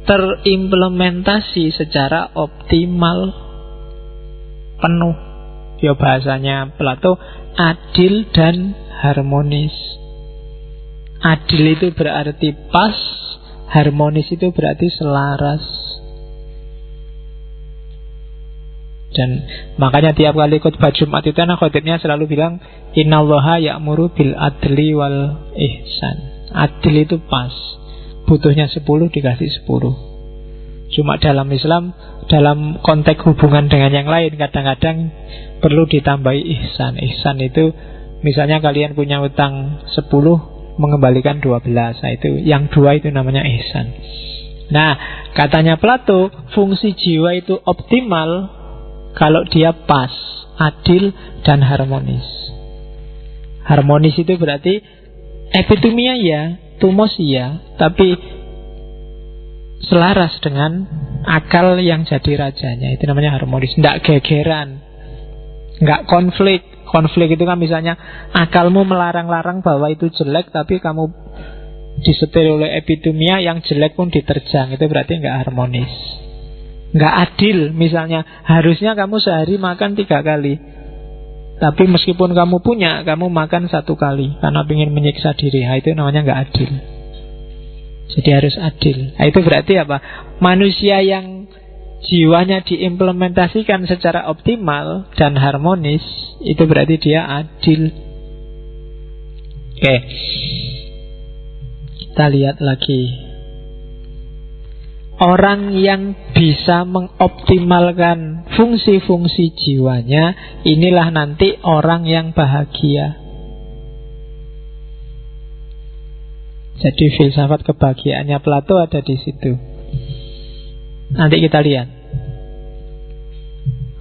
terimplementasi secara optimal, penuh. Ya bahasanya Plato, adil dan harmonis. Adil itu berarti pas, harmonis itu berarti selaras. Dan makanya tiap kali khutbah Jumat itu anak khotibnya selalu bilang, innallaha ya'muru bil adli wal ihsan. Adil itu pas, butuhnya 10 dikasih 10. Cuma dalam Islam, dalam konteks hubungan dengan yang lain, kadang-kadang perlu ditambahi ihsan. Ihsan itu misalnya kalian punya utang 10, mengembalikan 12. Nah itu, yang 2 itu namanya ihsan. Nah, katanya Plato, fungsi jiwa itu optimal kalau dia pas, adil dan harmonis. Harmonis itu berarti epitomia ya, tumos ya, tapi selaras dengan akal yang jadi rajanya. Itu namanya harmonis. Tidak gegeran, nggak konflik. Konflik itu kan misalnya akalmu melarang-larang bahwa itu jelek, tapi kamu disetir oleh epitomia yang jelek pun diterjang. Itu berarti nggak harmonis, nggak adil. Misalnya harusnya kamu sehari makan 3 kali, tapi meskipun kamu punya, kamu makan 1 kali karena ingin menyiksa diri. Nah, itu namanya nggak adil. Jadi harus adil. Nah, itu berarti apa? Manusia yang jiwanya diimplementasikan secara optimal dan harmonis, itu berarti dia adil. Oke, kita lihat lagi. Orang yang bisa mengoptimalkan fungsi-fungsi jiwanya, inilah nanti orang yang bahagia. Jadi filsafat kebahagiaannya Plato ada di situ. Nanti kita lihat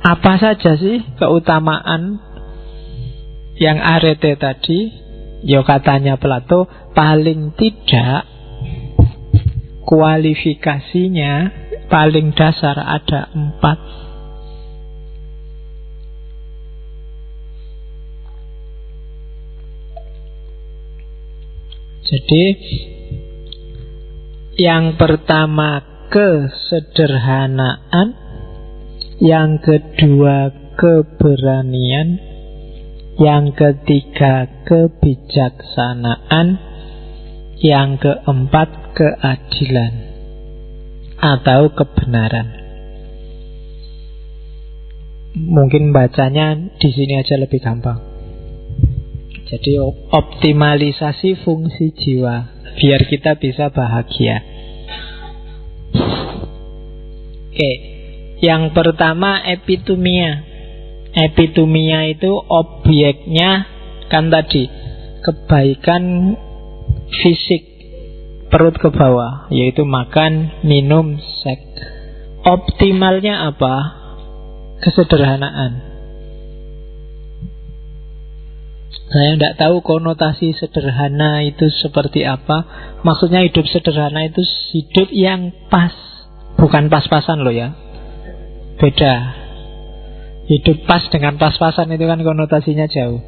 apa saja sih keutamaan yang arete tadi. Ya katanya Plato, paling tidak kualifikasinya paling dasar ada 4. Jadi yang pertama kesederhanaan, yang kedua keberanian, yang ketiga kebijaksanaan, yang keempat keadilan atau kebenaran. Mungkin bacanya di sini aja lebih gampang. Jadi optimalisasi fungsi jiwa biar kita bisa bahagia. Oke, yang pertama epitomia. Epitomia itu objeknya kan tadi kebaikan fisik, perut ke bawah, yaitu makan, minum, seks. Optimalnya apa? Kesederhanaan. Saya tidak tahu konotasi sederhana itu seperti apa. Maksudnya hidup sederhana itu hidup yang pas, bukan pas-pasan loh ya. Beda. Hidup pas dengan pas-pasan itu kan konotasinya jauh.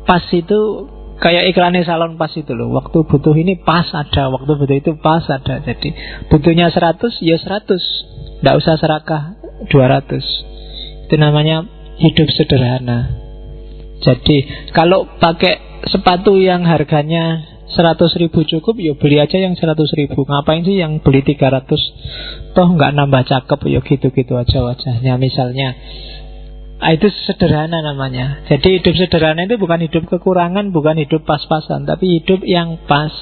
Pas itu kayak iklannya salon pas itu loh. Waktu butuh ini pas ada, waktu butuh itu pas ada. Jadi butuhnya 100 ya 100, tidak usah serakah 200. Itu namanya hidup sederhana. Jadi kalau pakai sepatu yang harganya 100.000 cukup, ya beli aja yang 100.000. Ngapain sih yang beli 300? Toh nggak nambah cakep, ya gitu-gitu aja wajahnya misalnya. Itu sederhana namanya. Jadi hidup sederhana itu bukan hidup kekurangan, bukan hidup pas-pasan, tapi hidup yang pas.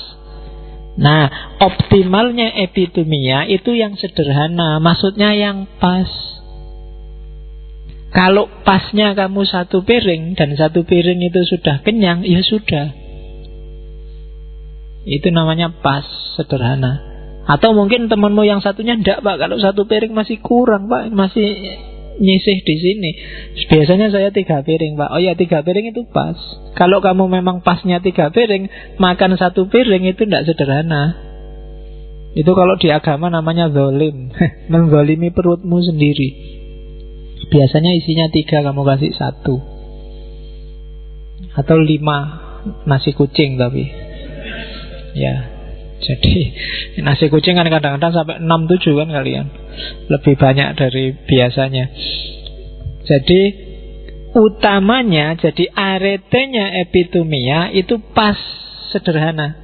Nah, optimalnya epitomia itu yang sederhana, maksudnya yang pas. Kalau pasnya kamu 1 piring dan 1 piring itu sudah kenyang, ya sudah. Itu namanya pas, sederhana. Atau mungkin temanmu yang satunya enggak, Pak, kalau 1 piring masih kurang, Pak, masih nyisih di sini. Biasanya saya 3 piring, Pak. Oh ya, 3 piring itu pas. Kalau kamu memang pasnya 3 piring, makan 1 piring itu enggak sederhana. Itu kalau di agama namanya zalim. Menzalimi perutmu sendiri. Biasanya isinya 3, kamu kasih 1 atau 5 nasi kucing tapi ya. Jadi nasi kucing kan kadang-kadang sampai 6-7 kan kalian. Lebih banyak dari biasanya. Jadi utamanya, jadi aretenya epitumia itu pas, sederhana.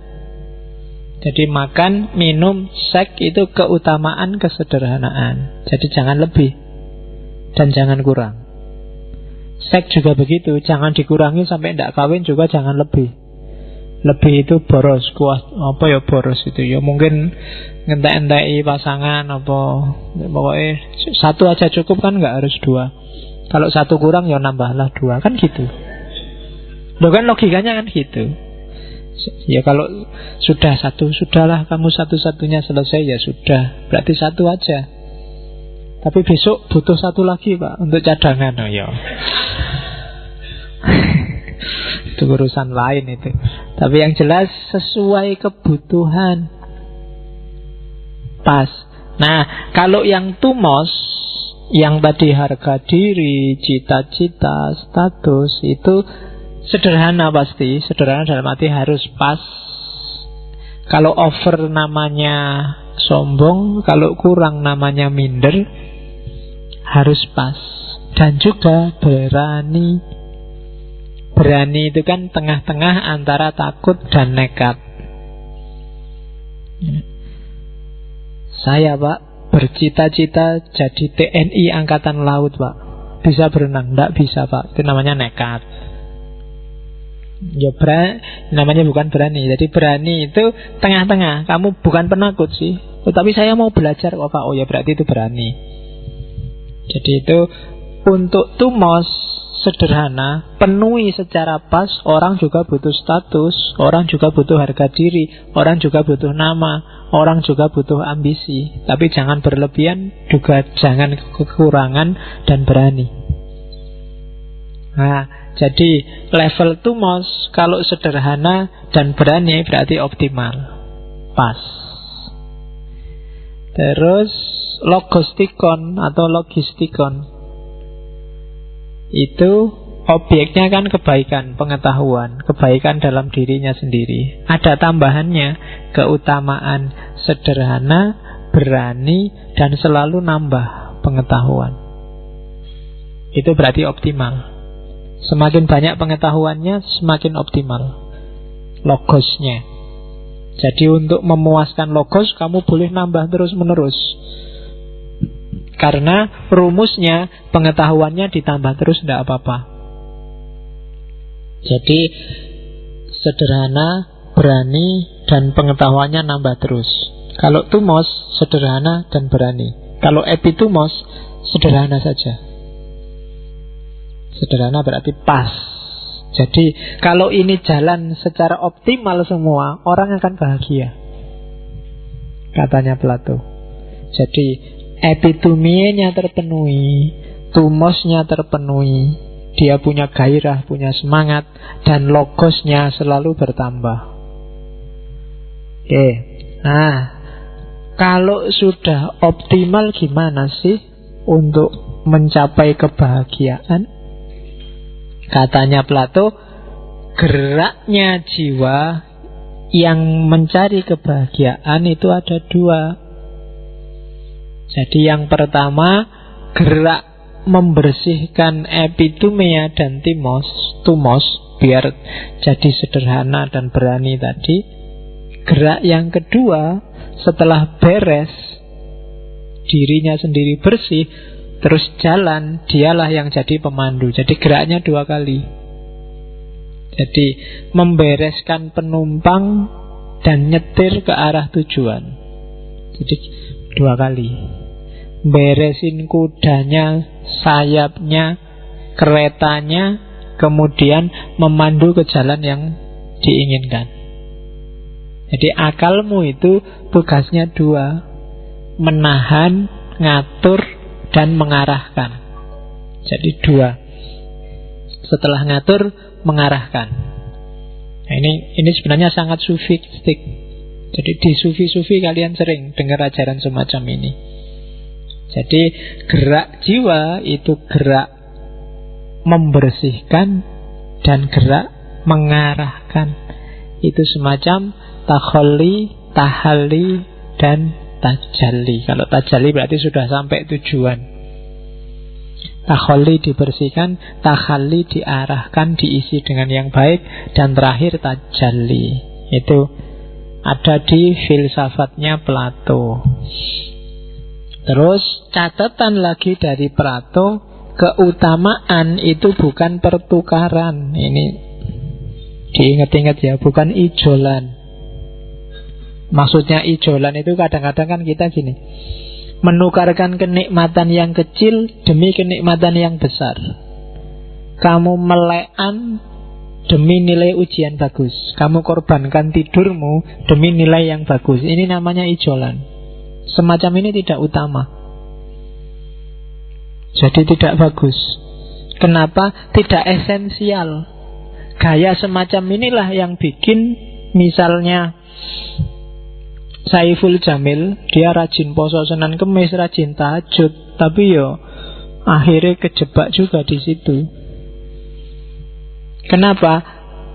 Jadi makan, minum, seks itu keutamaan kesederhanaan. Jadi jangan lebih dan jangan kurang. Seks juga begitu, jangan dikurangi sampai tidak kawin, juga jangan lebih. Lebih itu boros, kuat apa ya boros itu ya mungkin ngentek-enteki pasangan apa, pokoknya satu aja cukup kan, nggak harus dua. Kalau satu kurang ya nambahlah dua, kan gitu. Loh kan logikanya kan gitu. Ya kalau sudah satu, sudahlah kamu satu-satunya selesai ya sudah, berarti satu aja. Tapi besok butuh satu lagi Pak untuk cadangan, oh ya. Itu urusan lain itu. Tapi yang jelas sesuai kebutuhan, pas. Nah, kalau yang tumos, yang tadi harga diri, cita-cita, status, itu sederhana pasti. Sederhana dalam arti harus pas. Kalau over namanya sombong, kalau kurang namanya minder. Harus pas. Dan juga berani. Berani itu kan tengah-tengah antara takut dan nekat. Saya Pak bercita-cita jadi TNI Angkatan Laut Pak. Bisa berenang? Tidak bisa Pak. Itu namanya nekat. Ya namanya bukan berani. Jadi berani itu tengah-tengah. Kamu bukan penakut sih. Tapi saya mau belajar kok Pak. Oh ya berarti itu berani. Jadi itu untuk tumos sederhana, penuhi secara pas. Orang juga butuh status, orang juga butuh harga diri, orang juga butuh nama, orang juga butuh ambisi. Tapi jangan berlebihan, juga jangan kekurangan, dan berani. Nah, jadi level tumos kalau sederhana dan berani berarti optimal, pas. Terus logostikon atau logistikon itu objeknya kan kebaikan, pengetahuan, kebaikan dalam dirinya sendiri. Ada tambahannya, keutamaan sederhana, berani, dan selalu nambah pengetahuan. Itu berarti optimal. Semakin banyak pengetahuannya, semakin optimal logosnya. Jadi untuk memuaskan logos, kamu boleh nambah terus-menerus. Karena rumusnya pengetahuannya ditambah terus tidak apa-apa. Jadi sederhana, berani, dan pengetahuannya nambah terus. Kalau tumos sederhana dan berani. Kalau epitumos sederhana saja. Sederhana berarti pas. Jadi kalau ini jalan secara optimal semua, orang akan bahagia, katanya Plato. Jadi epituminya terpenuhi, tumosnya terpenuhi, dia punya gairah, punya semangat, dan logosnya selalu bertambah. Oke. Nah, kalau sudah optimal gimana sih untuk mencapai kebahagiaan? Katanya Plato, geraknya jiwa yang mencari kebahagiaan itu ada dua. Jadi yang pertama, gerak membersihkan epitumia dan tumos biar jadi sederhana dan berani tadi. Gerak yang kedua, setelah beres dirinya sendiri bersih, terus jalan, dialah yang jadi pemandu. Jadi geraknya dua kali. Jadi membereskan penumpang dan nyetir ke arah tujuan. Jadi dua kali. Beresin kudanya, sayapnya, keretanya, kemudian memandu ke jalan yang diinginkan. Jadi akalmu itu tugasnya dua, menahan, ngatur, dan mengarahkan. Jadi dua. Setelah ngatur, mengarahkan. Nah, ini sebenarnya sangat sufistik. Jadi di sufi-sufi kalian sering dengar ajaran semacam ini. Jadi gerak jiwa itu gerak membersihkan dan gerak mengarahkan. Itu semacam takhalli tahalli dan tajalli. Kalau tajalli berarti sudah sampai tujuan. Takhalli dibersihkan, tahalli diarahkan, diisi dengan yang baik, dan terakhir tajalli. Itu ada di filsafatnya Plato. Terus catatan lagi dari Plato, keutamaan itu bukan pertukaran. Ini diingat-ingat ya, bukan ijolan. Maksudnya ijolan itu kadang-kadang kan kita gini, menukarkan kenikmatan yang kecil demi kenikmatan yang besar. Kamu melekan demi nilai ujian bagus. Kamu korbankan tidurmu demi nilai yang bagus. Ini namanya ijolan. Semacam ini tidak utama. Jadi tidak bagus. Kenapa? Tidak esensial. Gaya semacam inilah yang bikin, misalnya Saiful Jamil, dia rajin poso Senin Kemis, rajin tahajud, tapi yo akhirnya kejebak juga di situ. Kenapa?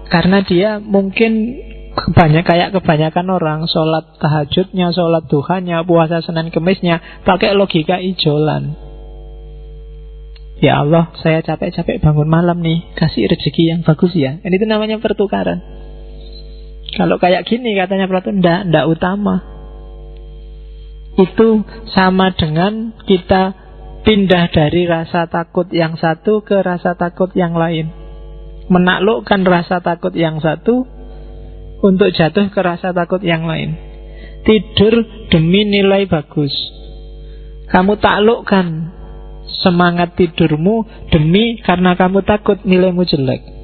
Karena dia mungkin kebanyakan orang sholat tahajudnya, sholat duhanya, puasa Senin Kemisnya pakai logika ijolan. Ya Allah, saya capek-capek bangun malam nih, kasih rezeki yang bagus ya. Ini itu namanya pertukaran. Kalau kayak gini katanya Plato, ndak utama. Itu sama dengan kita pindah dari rasa takut yang satu ke rasa takut yang lain. Menaklukkan rasa takut yang satu untuk jatuh ke rasa takut yang lain. Tidur demi nilai bagus. Kamu taklukkan semangat tidurmu demi karena kamu takut nilaimu jelek.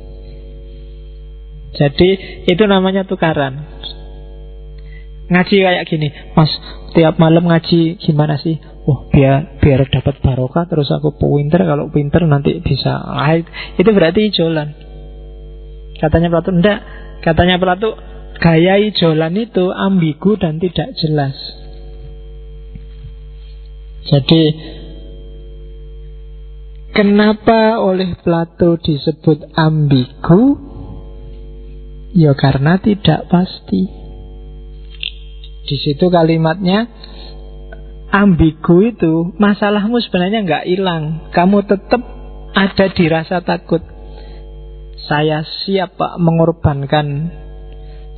Jadi itu namanya tukaran. Ngaji kayak gini, Mas, tiap malam ngaji gimana sih? Biar dapat barokah, terus aku pinter. Kalau pinter nanti bisa. Itu berarti ijolan. Katanya Plato, enggak. Katanya Plato, gaya ijolan itu ambigu dan tidak jelas. Jadi kenapa oleh Plato disebut ambigu? Ya karena tidak pasti. Di situ kalimatnya ambigu itu, masalahmu sebenarnya nggak hilang. Kamu tetap ada di rasa takut. Saya siap Pak mengorbankan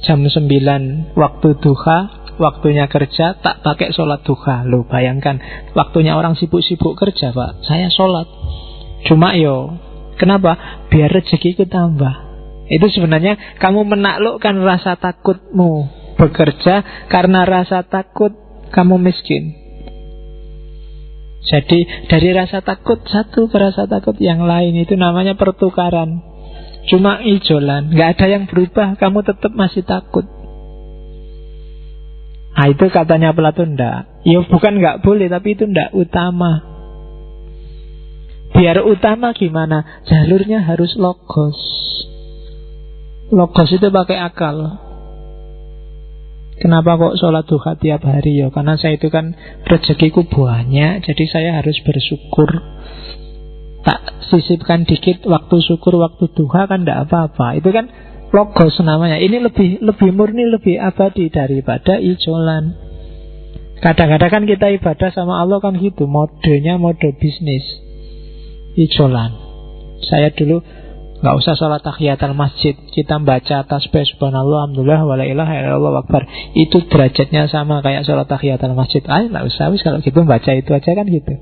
jam 9 waktu duha, waktunya kerja, tak pakai sholat duha. Loh bayangkan, waktunya orang sibuk-sibuk kerja Pak, saya sholat. Cuma kenapa? Biar rezekiku tambah. Itu sebenarnya kamu menaklukkan rasa takutmu bekerja karena rasa takut kamu miskin. Jadi dari rasa takut satu ke rasa takut yang lain, itu namanya pertukaran. Cuma ijolan, gak ada yang berubah, kamu tetap masih takut. Nah itu katanya Plato enggak. Ya bukan gak boleh, tapi itu enggak utama. Biar utama gimana? Jalurnya harus logos. Logos itu pakai akal. Kenapa kok sholat duha tiap hari? Ya karena saya itu kan rezekiku banyak, jadi saya harus bersyukur. Tak sisipkan dikit waktu syukur, waktu duha kan tidak apa-apa. Itu kan logos namanya. Ini lebih murni, lebih abadi daripada ijolan. Kadang-kadang kan kita ibadah sama Allah kan gitu, modenya mode bisnis, ijolan. Saya dulu nggak usah sholat tahiyatul masjid, kita baca tasbih subhanallah, alhamdulillah, wala ilaha illallah akbar. Itu derajatnya sama kayak sholat tahiyatul masjid. Nggak usah, kalau gitu baca itu aja kan gitu.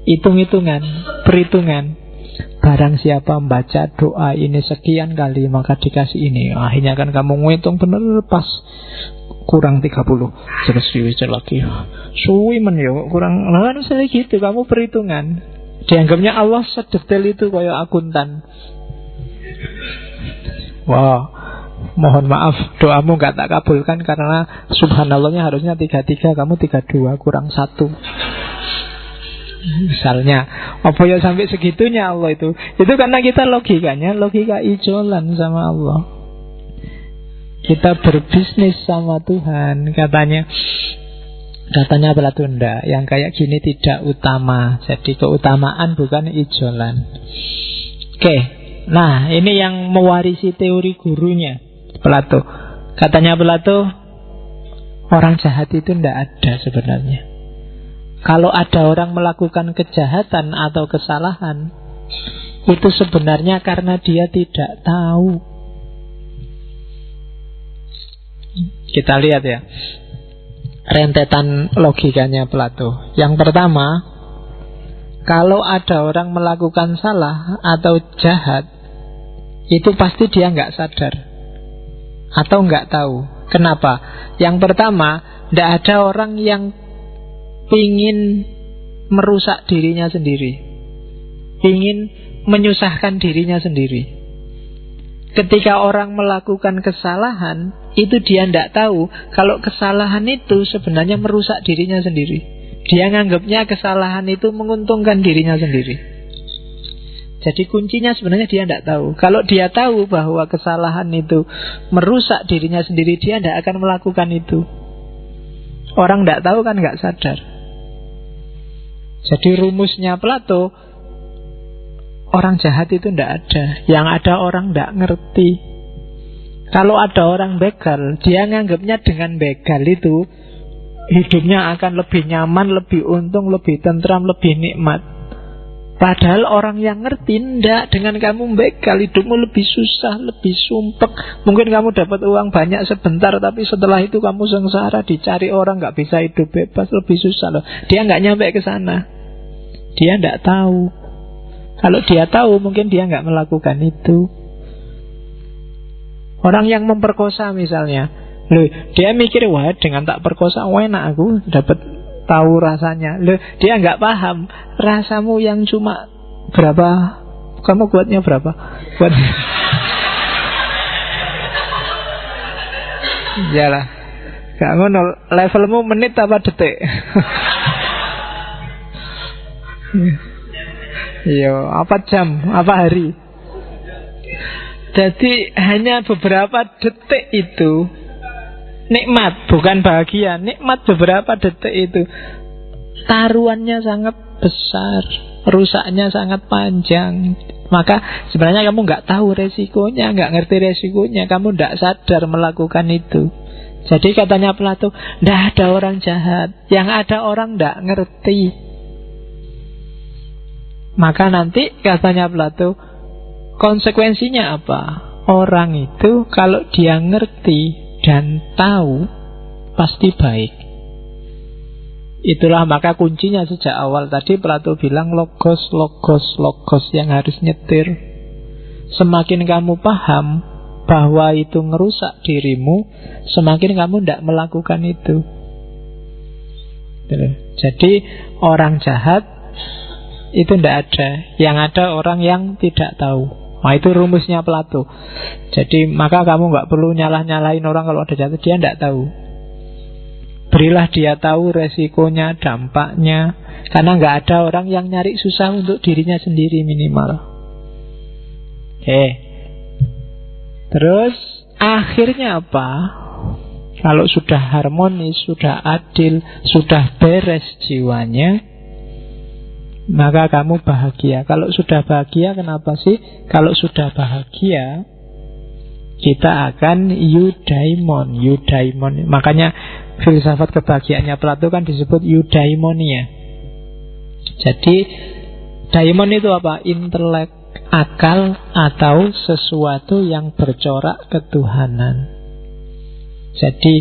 Hitung-hitungan, perhitungan. Barang siapa membaca doa ini sekian kali maka dikasih ini. Akhirnya kan kamu ngitung bener pas kurang 30. Terus diwujud lagi. Suwi men ya kurang. Nah, saya gitu, kamu perhitungan. Dianggapnya Allah sedetail itu kayak akuntan. Wow, mohon maaf doamu gak tak kabulkan karena subhanallahnya harusnya 33, kamu 32 kurang 1. Misalnya, apa ya sampai segitunya Allah itu karena kita logikanya logika ijolan sama Allah. Kita berbisnis sama Tuhan. Katanya Plato enggak, yang kayak gini tidak utama. Jadi keutamaan bukan ijolan. Oke. Nah, ini yang mewarisi teori gurunya Plato. Katanya Plato, Orang jahat itu tidak ada sebenarnya. Kalau ada orang melakukan kejahatan atau kesalahan, itu sebenarnya karena dia tidak tahu. Kita lihat ya, rentetan logikanya Plato. Yang pertama, kalau ada orang melakukan salah atau jahat, itu pasti dia nggak sadar atau nggak tahu. Kenapa? Yang pertama, tidak ada orang yang ingin merusak dirinya sendiri, ingin menyusahkan dirinya sendiri. Ketika orang melakukan kesalahan, itu dia tidak tahu kalau kesalahan itu sebenarnya merusak dirinya sendiri. Dia nganggapnya kesalahan itu menguntungkan dirinya sendiri. Jadi kuncinya sebenarnya dia tidak tahu. Kalau dia tahu bahwa kesalahan itu merusak dirinya sendiri, dia tidak akan melakukan itu. Orang tidak tahu kan nggak sadar. Jadi rumusnya Plato, orang jahat itu tidak ada. Yang ada orang tidak ngerti. Kalau ada orang begal, dia nganggapnya dengan begal itu hidupnya akan lebih nyaman, lebih untung, lebih tentram, lebih nikmat. Padahal orang yang ngerti, ndak, dengan kamu begal hidupmu lebih susah, lebih sumpek. Mungkin kamu dapat uang banyak sebentar, tapi setelah itu kamu sengsara, dicari orang, gak bisa hidup bebas, lebih susah loh. Dia gak nyampe ke sana. Dia ndak tahu. Kalau dia tahu, mungkin dia gak melakukan itu. Orang yang memperkosa misalnya, loh, dia mikir, wah dengan tak perkosa enak aku dapat tahu rasanya. Loh, dia nggak paham rasamu yang cuma berapa. Kamu kuatnya berapa? Kuat. Iyalah. Gak ngono, levelmu menit apa detik? Iya, apa jam, apa hari? Jadi hanya beberapa detik itu nikmat, bukan bahagia. Nikmat beberapa detik itu. Taruhannya sangat besar, rusaknya sangat panjang. Maka sebenarnya kamu nggak tahu resikonya, nggak ngerti resikonya, kamu nggak sadar melakukan itu. Jadi katanya Plato, nggak ada orang jahat, yang ada orang nggak ngerti. Maka nanti katanya Plato, konsekuensinya apa? Orang itu kalau dia ngerti dan tahu, pasti baik. Itulah maka kuncinya sejak awal tadi Plato bilang logos, logos, logos yang harus nyetir. Semakin kamu paham bahwa itu ngerusak dirimu, semakin kamu tidak melakukan itu. Jadi orang jahat itu tidak ada. Yang ada orang yang tidak tahu. Nah itu rumusnya Plato. Jadi maka kamu nggak perlu nyalah-nyalahin orang kalau ada jatuh, dia nggak tahu. Berilah dia tahu resikonya, dampaknya. Karena nggak ada orang yang nyari susah untuk dirinya sendiri minimal. Terus akhirnya apa? Kalau sudah harmonis, sudah adil, sudah beres jiwanya, maka kamu bahagia. Kalau sudah bahagia, kenapa sih? Kalau sudah bahagia, kita akan eudaimon. Eudaimon. Makanya filsafat kebahagiaannya Plato kan disebut eudaimonia. Jadi daimon itu apa? Intelek, akal, atau sesuatu yang bercorak ketuhanan. Jadi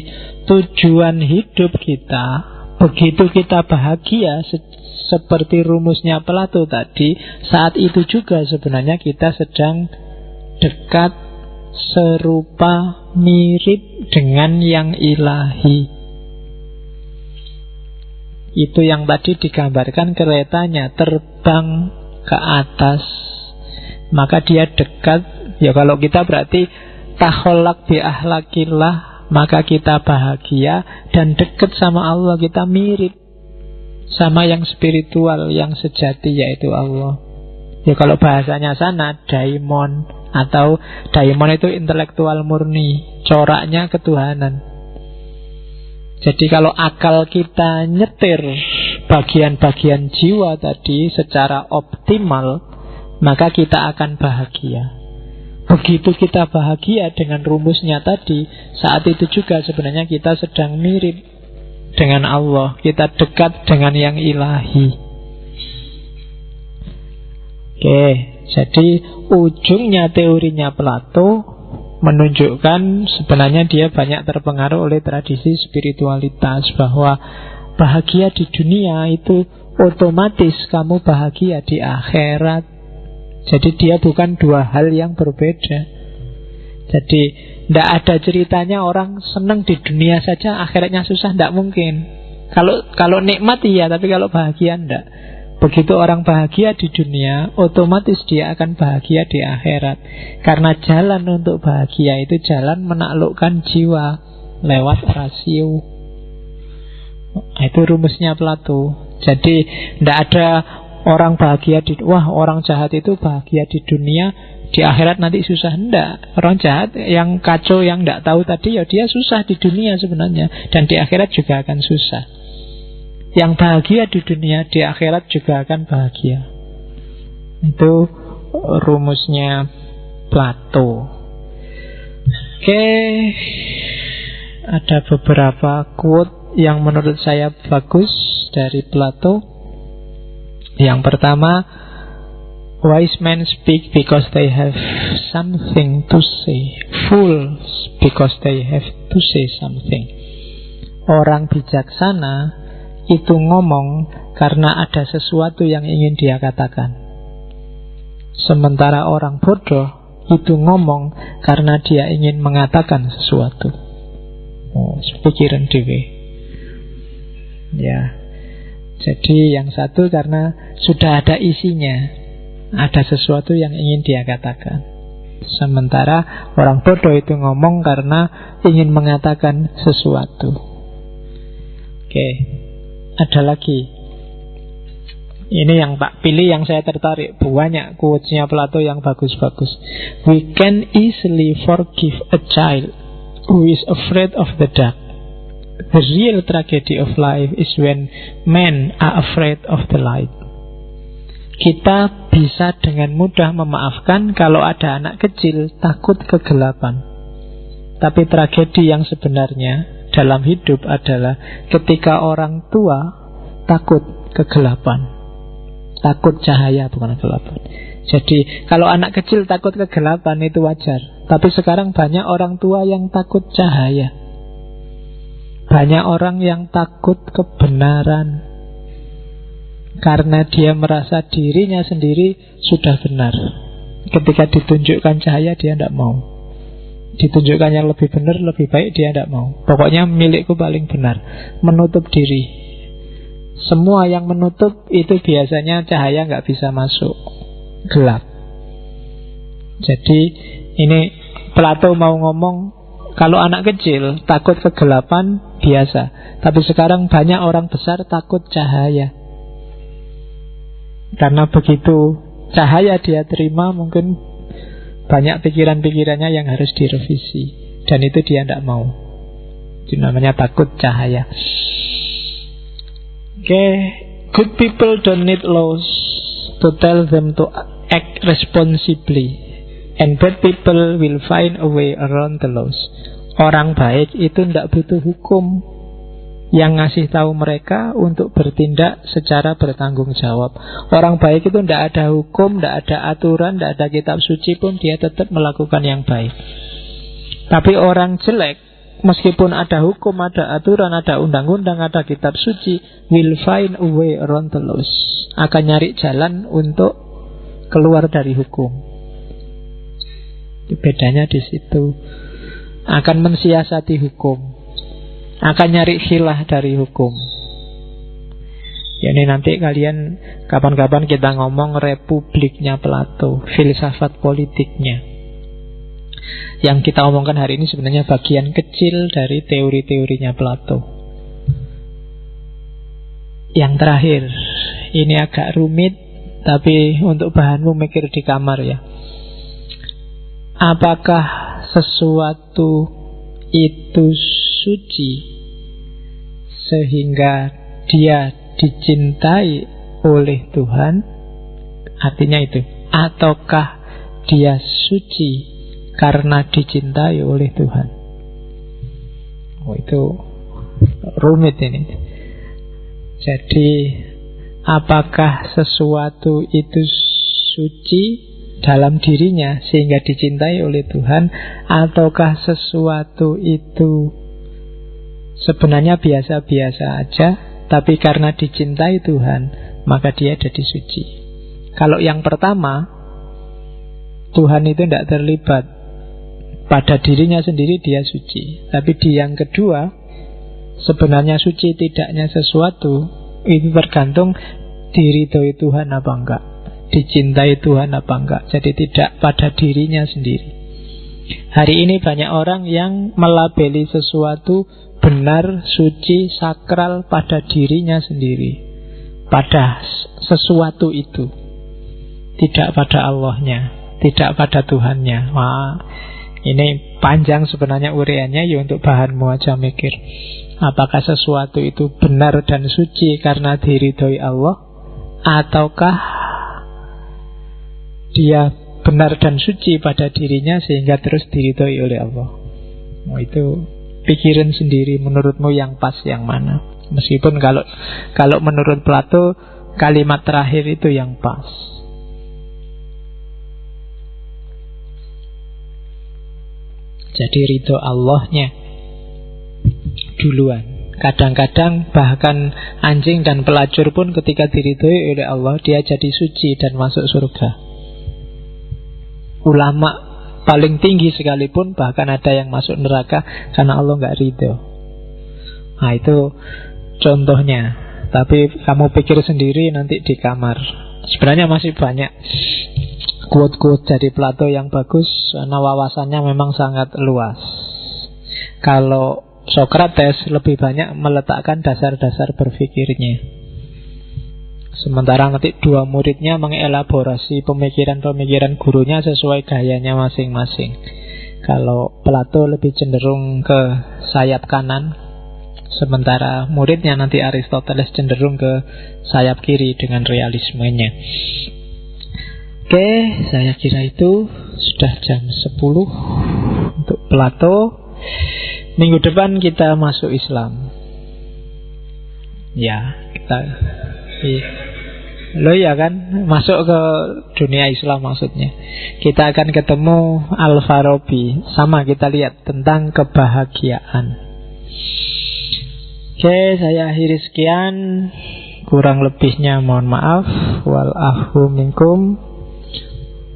tujuan hidup kita, begitu kita bahagia, seperti rumusnya Plato tadi, saat itu juga sebenarnya kita sedang dekat, serupa, mirip dengan yang ilahi. Itu yang tadi digambarkan keretanya terbang ke atas, maka dia dekat. Ya kalau kita berarti taholak bi ahlakillah, maka kita bahagia dan dekat sama Allah, kita mirip sama yang spiritual, yang sejati, yaitu Allah. Ya kalau bahasanya sana daimon, atau daimon itu intelektual murni, coraknya ketuhanan. Jadi kalau akal kita nyetir bagian-bagian jiwa tadi secara optimal, maka kita akan bahagia. begitu kita bahagia dengan rumusnya tadi, saat itu juga sebenarnya kita sedang mirip dengan Allah. Kita dekat dengan yang ilahi. Oke, jadi ujungnya teorinya Plato menunjukkan sebenarnya dia banyak terpengaruh oleh tradisi spiritualitas, bahwa bahagia di dunia itu otomatis kamu bahagia di akhirat. Jadi dia bukan dua hal yang berbeda. Jadi tidak ada ceritanya orang senang di dunia saja akhiratnya susah, tidak mungkin. Kalau nikmat iya, tapi kalau bahagia tidak. Begitu orang bahagia di dunia, otomatis dia akan bahagia di akhirat. Karena jalan untuk bahagia itu jalan menaklukkan jiwa lewat rasio. Itu rumusnya Plato. Jadi tidak ada orang bahagia orang jahat itu bahagia di dunia, di akhirat nanti susah. Enggak. Orang jahat yang kacau, yang tidak tahu tadi, ya dia susah di dunia sebenarnya, dan di akhirat juga akan susah. Yang bahagia di dunia, di akhirat juga akan bahagia. Itu rumusnya Plato. Oke, ada beberapa quote yang menurut saya bagus dari Plato. Yang pertama, wise men speak because they have something to say. Fools because they have to say something. Orang bijaksana itu ngomong karena ada sesuatu yang ingin dia katakan. Sementara orang bodoh itu ngomong karena dia ingin mengatakan sesuatu. Pikiran dewe. Ya. Jadi yang satu karena sudah ada isinya, ada sesuatu yang ingin dia katakan. Sementara orang bodoh itu ngomong karena ingin mengatakan sesuatu. Oke, ada lagi. Ini yang tak pilih, yang saya tertarik. Banyak quotes-nya Plato yang bagus-bagus. We can easily forgive a child who is afraid of the dark. The real tragedy of life is when men are afraid of the light. Kita bisa dengan mudah memaafkan kalau ada anak kecil takut kegelapan. Tapi tragedi yang sebenarnya dalam hidup adalah ketika orang tua takut kegelapan. Takut cahaya, bukan kegelapan. Jadi kalau anak kecil takut kegelapan itu wajar. Tapi sekarang banyak orang tua yang takut cahaya. Banyak orang yang takut kebenaran karena dia merasa dirinya sendiri sudah benar. Ketika ditunjukkan cahaya dia tidak mau. Ditunjukkan yang lebih benar, lebih baik dia tidak mau. Pokoknya milikku paling benar. Menutup diri. Semua yang menutup itu biasanya cahaya nggak bisa masuk. Gelap. Jadi ini Plato mau ngomong, kalau anak kecil takut kegelapan biasa. Tapi sekarang banyak orang besar takut cahaya. Karena begitu cahaya dia terima, mungkin banyak pikiran-pikirannya yang harus direvisi. Dan itu dia tidak mau. Itu namanya takut cahaya. Good people don't need laws to tell them to act responsibly. And bad people will find a way around the laws. Orang baik itu tidak butuh hukum yang ngasih tahu mereka untuk bertindak secara bertanggung jawab. Orang baik itu tidak ada hukum, tidak ada aturan, tidak ada kitab suci pun dia tetap melakukan yang baik. Tapi orang jelek, meskipun ada hukum, ada aturan, ada undang-undang, ada kitab suci, will find a way around the laws. Akan nyari jalan untuk keluar dari hukum. Bedanya di situ. Akan mensiasati hukum, akan nyari khilah dari hukum. Ya, ini nanti kalian kapan-kapan kita ngomong republiknya Plato, filsafat politiknya. Yang kita omongkan hari ini sebenarnya bagian kecil dari teori-teorinya Plato. Yang terakhir, ini agak rumit, tapi untuk bahanmu mikir di kamar ya. Apakah sesuatu itu suci sehingga dia dicintai oleh Tuhan? Artinya itu. Ataukah dia suci karena dicintai oleh Tuhan. Oh, itu rumit ini. Jadi apakah sesuatu itu suci dalam dirinya sehingga dicintai oleh Tuhan, ataukah sesuatu itu sebenarnya biasa-biasa aja, tapi karena dicintai Tuhan maka dia jadi suci. Kalau yang pertama, Tuhan itu tidak terlibat, pada dirinya sendiri dia suci. Tapi di yang kedua, sebenarnya suci tidaknya sesuatu itu tergantung diridhoi Tuhan apa enggak, dicintai Tuhan apa enggak. Jadi tidak pada dirinya sendiri. Hari ini banyak orang yang melabeli sesuatu benar, suci, sakral pada dirinya sendiri, pada sesuatu itu, tidak pada Allahnya, tidak pada Tuhannya. Wah, ini panjang sebenarnya uraiannya, ya untuk bahanmu aja mikir. Apakah sesuatu itu benar dan suci karena diridhoi Allah, ataukah dia benar dan suci pada dirinya sehingga terus diridhoi oleh Allah? Oh, itu pikirin sendiri, menurutmu yang pas yang mana. Meskipun kalau menurut Plato, kalimat terakhir itu yang pas. Jadi ridho Allahnya duluan. Kadang-kadang bahkan anjing dan pelacur pun ketika diridhoi oleh Allah, dia jadi suci dan masuk surga. Ulama paling tinggi sekalipun bahkan ada yang masuk neraka karena Allah nggak ridho. Nah, itu contohnya. Tapi kamu pikir sendiri nanti di kamar. Sebenarnya masih banyak quote-quote dari Plato yang bagus, karena wawasannya memang sangat luas. Kalau Sokrates lebih banyak meletakkan dasar-dasar berpikirnya, sementara nanti dua muridnya mengelaborasi pemikiran-pemikiran gurunya sesuai gayanya masing-masing. Kalau Plato lebih cenderung ke sayap kanan, sementara muridnya nanti Aristoteles cenderung ke sayap kiri dengan realismenya. Oke, saya kira itu sudah jam 10 untuk Plato. Minggu depan kita masuk Islam. Ya, kita lo ya kan, masuk ke dunia Islam maksudnya. Kita akan ketemu Al-Farabi. Sama, kita lihat tentang kebahagiaan. Oke, saya akhiri sekian. Kurang lebihnya mohon maaf. Wal afu minkum.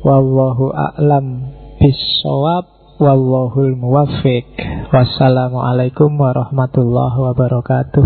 Wallahu a'lam bis-shawab. Wallahul muwaffiq. Wassalamualaikum warahmatullahi wabarakatuh.